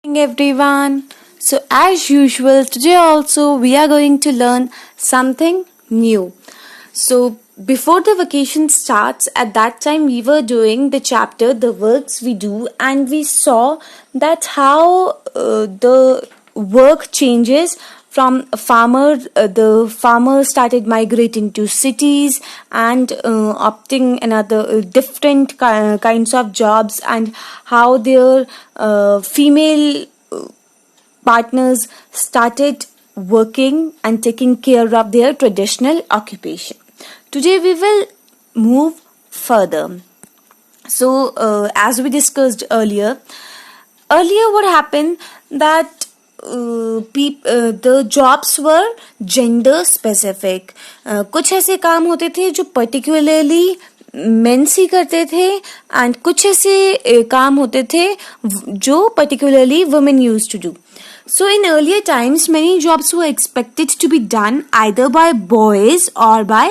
Morning everyone. So as usual today also we are going to learn something new. So before the vacation starts, at that time we were doing the chapter the works we do, and we saw that how the work changes from a farmer. The farmer started migrating to cities and opting another different kinds of jobs, and how their female partners started working and taking care of their traditional occupation. Today we will move further. So, as we discussed earlier, what happened that the jobs were gender specific. कुछ ऐसे काम होते थे जो particularly mains ही करते थे, and कुछ ऐसे काम होते थे जो particularly women used to do. So in earlier times, many jobs were expected to be done either by boys or by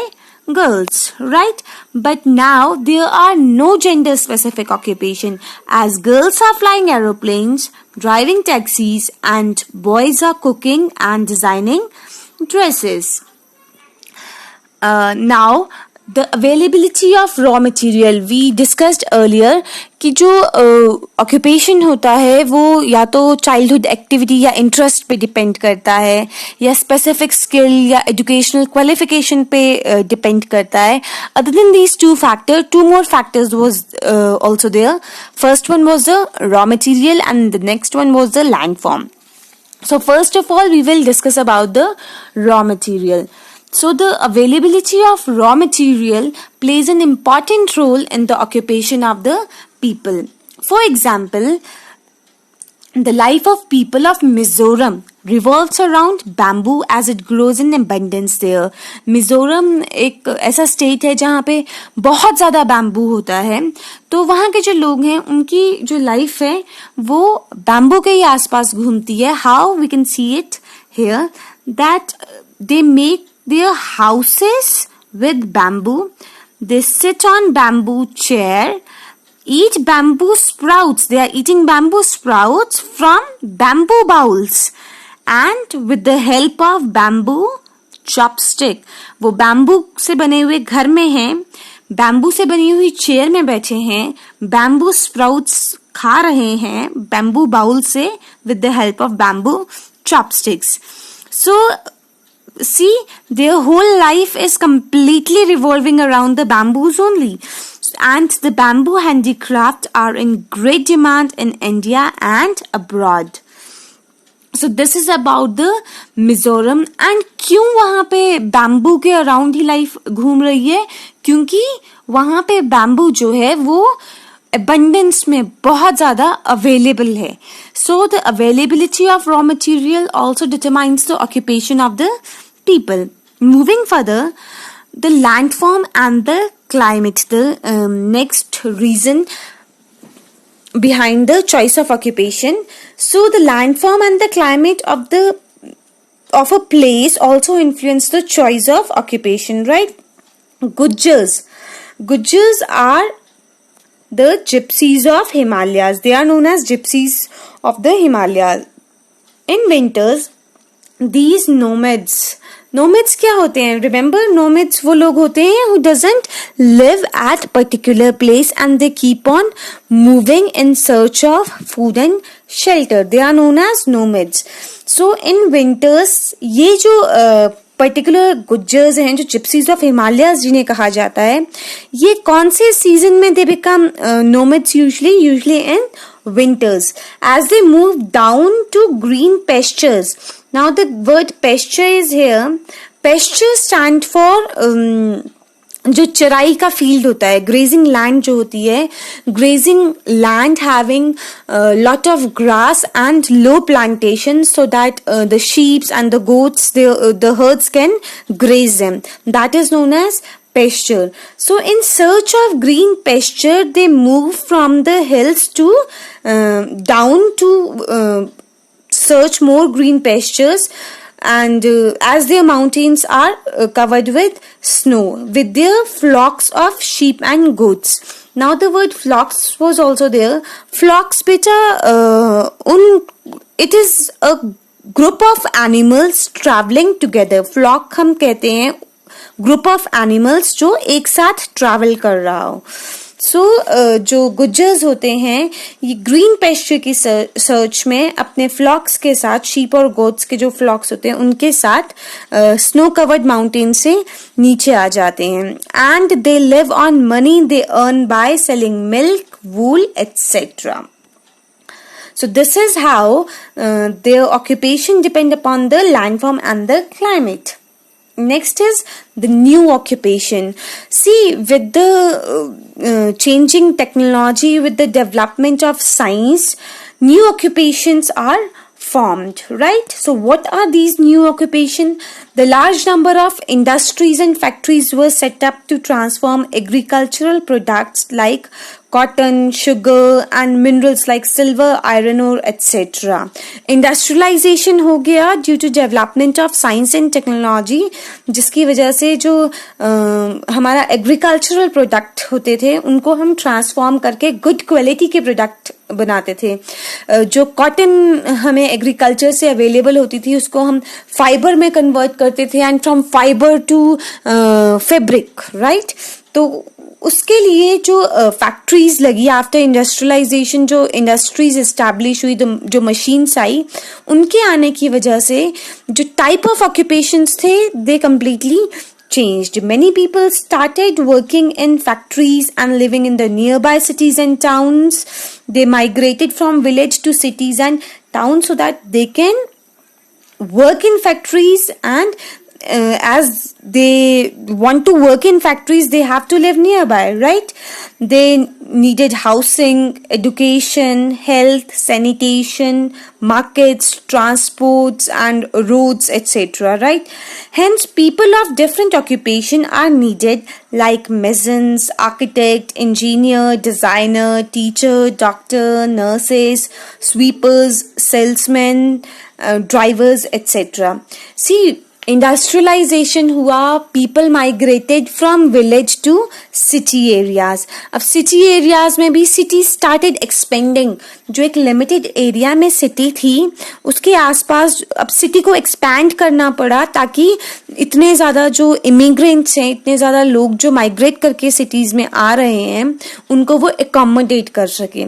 girls, right? But now there are no gender specific occupation, as girls are flying aeroplanes, driving taxis, and boys are cooking and designing dresses. Now the availability of raw material, we discussed earlier कि जो occupation होता है वो या तो childhood activity या interest पे depend करता है, या स्पेसिफिक स्किल या एजुकेशनल क्वालिफिकेशन पे डिपेंड करता है. Other than these two more factors was also there. First one was the raw material and the next one was the landform. So first of all we will discuss about the raw material. So the availability of raw material plays an important role in the occupation of the people. For example, the life of people of Mizoram revolves around bamboo as it grows in abundance there. Mizoram एक ऐसा state है जहाँ पे बहुत ज़्यादा bamboo होता है, तो वहाँ के जो लोग हैं उनकी जो लाइफ है वो बैम्बू के ही आसपास घूमती है. How we can see it here that they make their houses with bamboo. They sit on bamboo chair, eat bamboo sprouts. They are eating bamboo sprouts from bamboo bowls, and with the help of bamboo chopstick. वो bamboo से बने हुए घर में हैं, bamboo से बनी हुई चेयर में बैठे हैं, बैम्बू स्प्राउट्स खा रहे हैं बैम्बू बाउल से with the help of bamboo chopsticks. So see, their whole life is completely revolving around the bamboos only, and the bamboo handicraft are in great demand in India and abroad. So this is about the Mizoram. And क्यों वहाँ पे bamboo के around ही life घूम रही है? क्योंकि वहाँ पे बैम्बू जो है वो abundance में बहुत ज़्यादा available है. So the availability of raw material also determines the occupation of the people. Moving further, the landform and the climate, the next reason behind the choice of occupation. So the landform and the climate of a place also influence the choice of occupation, right? Gujars are the gypsies of Himalayas. They are known as gypsies of the Himalayas. In winters, these nomads क्या होते हैं? Remember, nomads वो लोग होते हैं who doesn't live at particular place and they keep on moving in search of food and shelter. They are known as nomads. So in winters, ये जो particular Gujjars हैं, जो जिप्सीज ऑफ हिमालयाज जिन्हें कहा जाता है, ये कौन से सीजन में they become nomads? Usually in winters, as they move down to green pastures. Now the word pasture is here. Pasture stand for जो चराई का फील्ड होता है, ग्रेजिंग लैंड जो होती है, grazing land having lot of grass and low plantation so that the sheeps and the goats the herds can graze them. That is known as pasture. So in search of green pasture, they move from the hills to down to search more green pastures, and as their mountains are covered with snow, with their flocks of sheep and goats. Now the word flocks was also there. Flocks बेटा उन it is a group of animals travelling together. Flock हम कहते हैं group of animals जो एक साथ travel कर रहा हो. सो जो गुज्जर्स होते हैं ये ग्रीन पेस्चर की सर्च में अपने फ्लॉक्स के साथ, शीप और गोट्स के जो फ्लॉक्स होते हैं उनके साथ स्नो कवर्ड माउंटेन से नीचे आ जाते हैं. And they live on money they earn by selling milk, wool etcetera. So this is how their occupation depend upon the landform and the climate. Next is the new occupation. See, with the changing technology, with the development of science, new occupations are formed, right? So what are these new occupations? The large number of industries and factories were set up to transform agricultural products like cotton, sugar and minerals like silver, iron ore, etc. Industrialization हो गया due to development of science and technology, जिसकी वजह से जो हमारा agricultural product होते थे उनको हम transform करके good quality के product बनाते थे. जो कॉटन हमें एग्रीकल्चर से अवेलेबल होती थी उसको हम फाइबर में कन्वर्ट करते थे and from fibre to fabric, right. तो उसके लिए जो फैक्ट्रीज लगी आफ्टर इंडस्ट्रियलाइजेशन, जो इंडस्ट्रीज एस्टैब्लिश हुई, जो मशीन्स आई, उनके आने की वजह से जो टाइप ऑफ ऑक्यूपेशंस थे they completely changed. Many people started working in factories and living in the nearby cities and towns. They migrated from village to cities and towns so that they can work in factories, and as they want to work in factories they have to live nearby, right? They needed housing, education, health, sanitation, markets, transports and roads, etc., right? Hence people of different occupation are needed, like masons, architect, engineer, designer, teacher, doctor, nurses, sweepers, salesmen, drivers, etc. See, industrialization हुआ, people migrated from village to city areas. अब city areas में भी city started expanding. जो एक limited area में city थी उसके आसपास अब सिटी को एक्सपैंड करना पड़ा ताकि इतने ज़्यादा जो इमिग्रेंट्स हैं, इतने ज़्यादा लोग जो माइग्रेट करके सिटीज़ में आ रहे हैं उनको वो एकोमोडेट कर सके.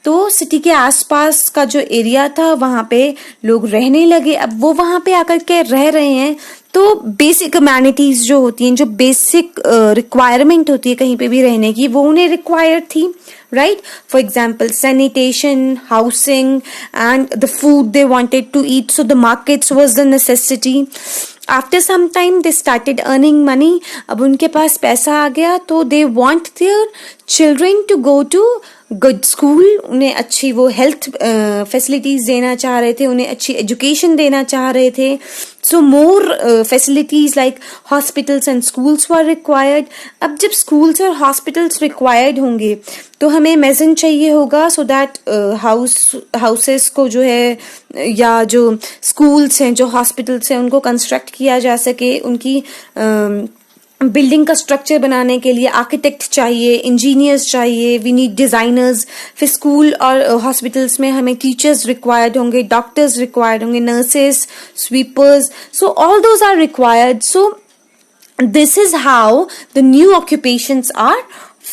तो सिटी के आसपास का जो एरिया था वहाँ पे लोग रहने लगे. अब वो वहाँ पे आकर के रह रहे हैं तो बेसिक ह्यूमैनिटीज जो होती हैं, जो बेसिक रिक्वायरमेंट होती है कहीं पे भी रहने की, वो उन्हें रिक्वायर्ड थी, right. For example sanitation, housing and the food they wanted to eat, so the markets was the necessity. After some time they started earning money. अब उनके पास पैसा आ गया तो they want their children to go to good school. उन्हें अच्छी वो हेल्थ फैसिलिटीज देना चाह रहे थे, उन्हें अच्छी एजुकेशन देना चाह रहे थे. So more facilities like hospitals and schools were required. अब जब स्कूल्स और हॉस्पिटल्स रिक्वायर्ड होंगे तो हमें मेसन चाहिए होगा सो दैट हाउसेस को जो है या जो स्कूल्स हैं, जो हॉस्पिटल्स हैं, उनको कंस्ट्रक्ट किया जा सके. उनकी बिल्डिंग का स्ट्रक्चर बनाने के लिए आर्किटेक्ट चाहिए, इंजीनियर्स चाहिए, वी नीड डिजाइनर्स. फिर स्कूल और हॉस्पिटल्स में हमें टीचर्स रिक्वायर्ड होंगे, डॉक्टर्स रिक्वायर्ड होंगे, nurses, sweepers. So all those are required. So this is how the new occupations are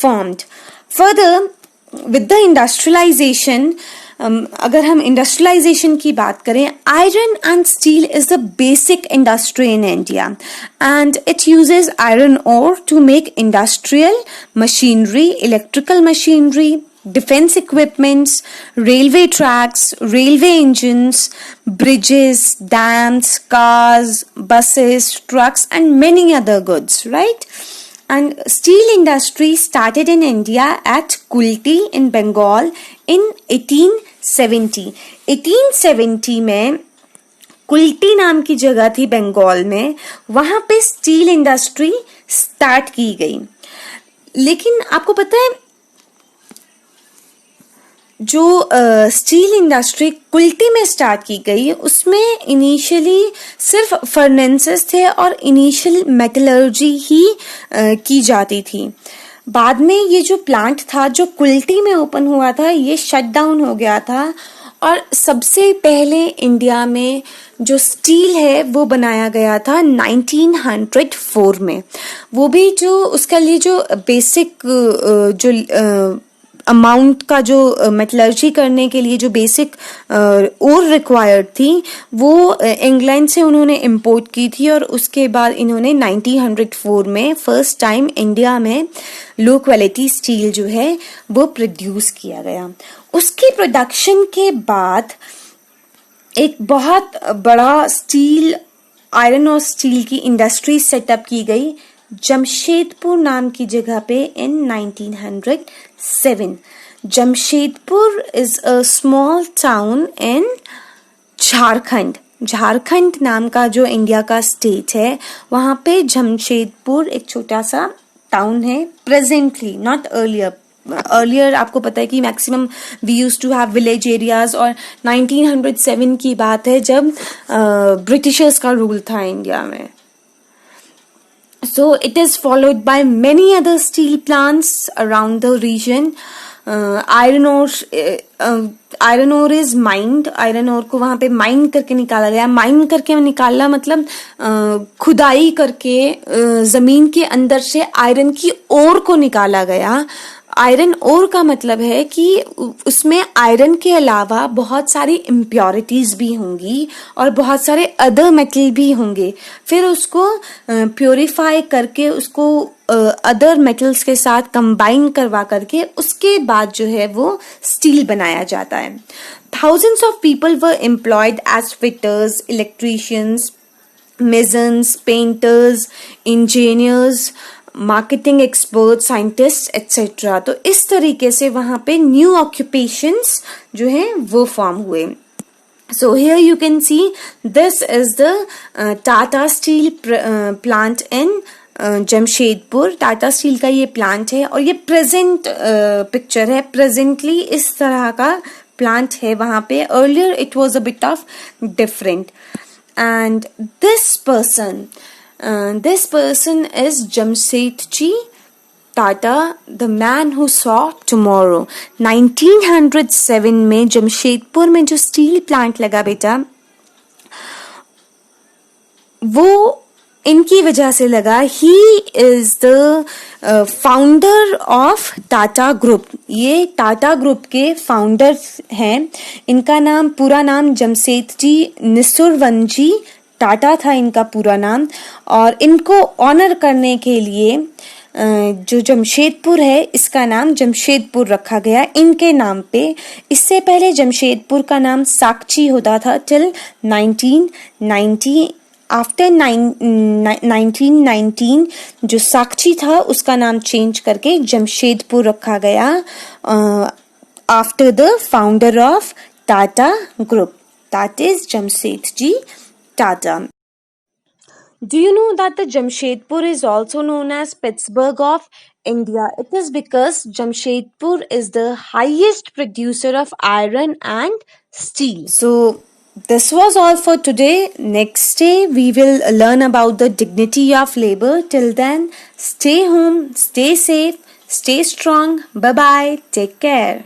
formed. Further with the industrialisation, अगर हम इंडस्ट्रियलाइजेशन की बात करें, iron and steel is the basic industry in India and it uses iron ore to make industrial machinery, electrical machinery, defense equipments, railway tracks, railway engines, bridges, dams, cars, buses, trucks and many other goods, right? And steel industry started in India at Kulti in Bengal in 1870. 1870 में कुल्टी नाम की जगह थी बंगाल में, वहां पे steel industry start की गई. लेकिन आपको पता है जो स्टील इंडस्ट्री कुल्टी में स्टार्ट की गई उसमें इनिशियली सिर्फ फर्नेसेस थे और इनिशियल मेटलर्जी ही की जाती थी. बाद में ये जो प्लांट था जो कुल्टी में ओपन हुआ था ये शट डाउन हो गया था और सबसे पहले इंडिया में जो स्टील है वो बनाया गया था 1904 में। वो भी जो उसके लिए जो बेसिक जो अमाउंट का जो मेटलर्जी करने के लिए जो बेसिक ओर रिक्वायर्ड थी वो इंग्लैंड से उन्होंने इंपोर्ट की थी, और उसके बाद इन्होंने 1904 में फर्स्ट टाइम इंडिया में लो क्वालिटी स्टील जो है वो प्रोड्यूस किया गया। उसकी प्रोडक्शन के बाद एक बहुत बड़ा स्टील, आयरन और स्टील की इंडस्ट्री सेटअप की गई जमशेदपुर नाम की जगह पे इन 1907। Jamshedpur is a small town in Jharkhand. Jharkhand नाम का जो इंडिया का स्टेट है वहां पे जमशेदपुर एक छोटा सा टाउन है प्रेजेंटली, नॉट अर्लियर आपको पता है कि maximum we use to have village areas, और 1907 की बात है जब ब्रिटिशर्स का रूल था इंडिया में। So it is followed by many other steel plants around the region. Iron ore is mined. Iron ore को वहाँ पे माइन करके निकाला गया। माइन करके निकालना मतलब खुदाई करके जमीन के अंदर से आयरन की ओर को निकाला गया। आयरन ओर का मतलब है कि उसमें आयरन के अलावा बहुत सारी इम्प्योरिटीज भी होंगी और बहुत सारे अदर मेटल भी होंगे। फिर उसको प्योरीफाई करके उसको अदर मेटल्स के साथ कंबाइन करवा करके उसके बाद जो है वो स्टील बनाया जाता है। Thousands of people were employed as fitters, electricians, masons, painters, engineers, marketing expert, scientist etcetera. तो इस तरीके से वहां पे न्यू ऑक्यूपेशंस जो है वो फॉर्म हुए। So here you can see this is the Tata steel plant in Jamshedpur. Tata steel का ये प्लांट है और ये प्रेजेंट पिक्चर है। प्रेजेंटली इस तरह का प्लांट है वहां पे। Earlier it was a bit of different. And this person is Jamsetji Tata, the man who saw tomorrow। 1907 में जमशेदपुर में जो स्टील प्लांट लगा बेटा वो इनकी वजह से लगा। He is the founder of Tata group. ये टाटा ग्रुप के फाउंडर हैं। इनका नाम, पूरा नाम जमशेदजी निसुरवंजी टाटा था इनका पूरा नाम। और इनको ऑनर करने के लिए जो जमशेदपुर है इसका नाम जमशेदपुर रखा गया इनके नाम पे। इससे पहले जमशेदपुर का नाम साकची होता था टिल 1990। आफ्टर 1919 जो साकची था उसका नाम चेंज करके जमशेदपुर रखा गया after the founder of Tata group, that is Jamsetji Tata. Do you know that the Jamshedpur is also known as Pittsburgh of India? It is because Jamshedpur is the highest producer of iron and steel. So this was all for today. Next day we will learn about the dignity of labor. Till then, stay home, stay safe, stay strong. Bye bye. Take care.